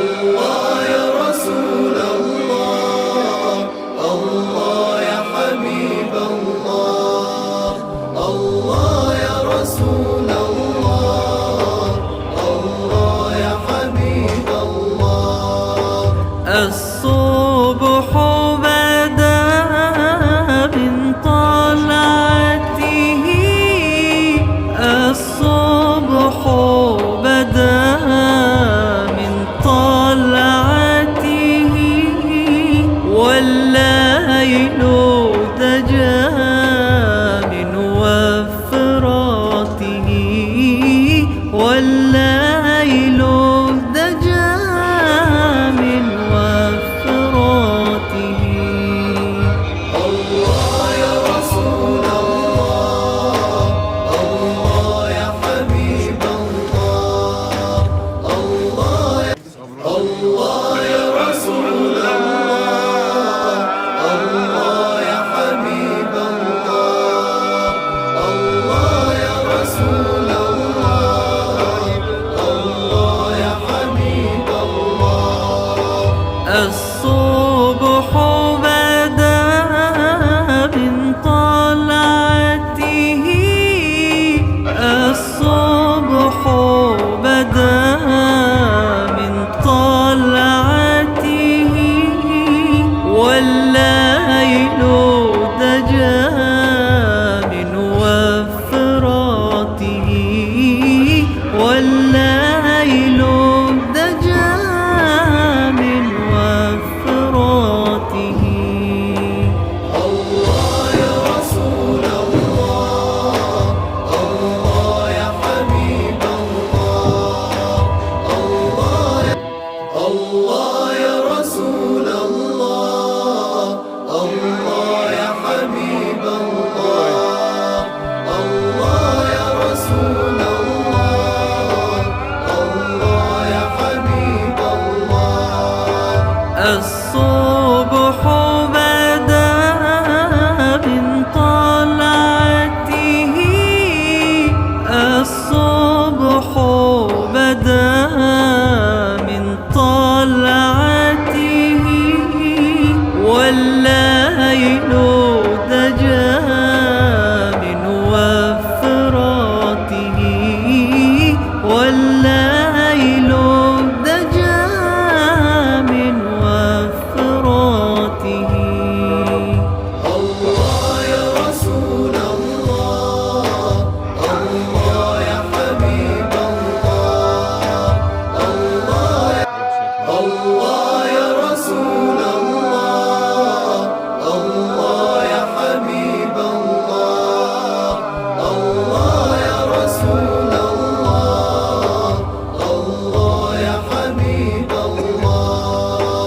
الله يا رسول الله، الله يا حبيب الله، الله يا رسول الله، الله يا حبيب الله. الصبح بدا من طلعته، الصبح بدا من طلعته، والليل دجى من وفراته، والليل دجى من وفراته. الله يا رسول الله، الله يا حبيب الله، الله يا رسول الله، الله يا حبيب الله، الله يا رسول الله، الله يا حبيب الله. الصبح بدا من طلعته، الصبح بدا من طلعته، والليل دجى من وفراته، والليل دجى من وفراته. الله يا رسول الله، الله يا حبيب الله، الله يا رسول الله، الله يا حبيب الله، الله يا رسول الله، الله يا حبيب الله. الصبح بدا من طلعته، الصبح بدا من طلعته، والليل دجى من وفراته، والليل دجى من وفراته. الله يا رسول الله، الله يا حبيب الله، الله يا رسول الله، الله يا حبيب الله، الله يا رسول الله، الله يا حبيب الله.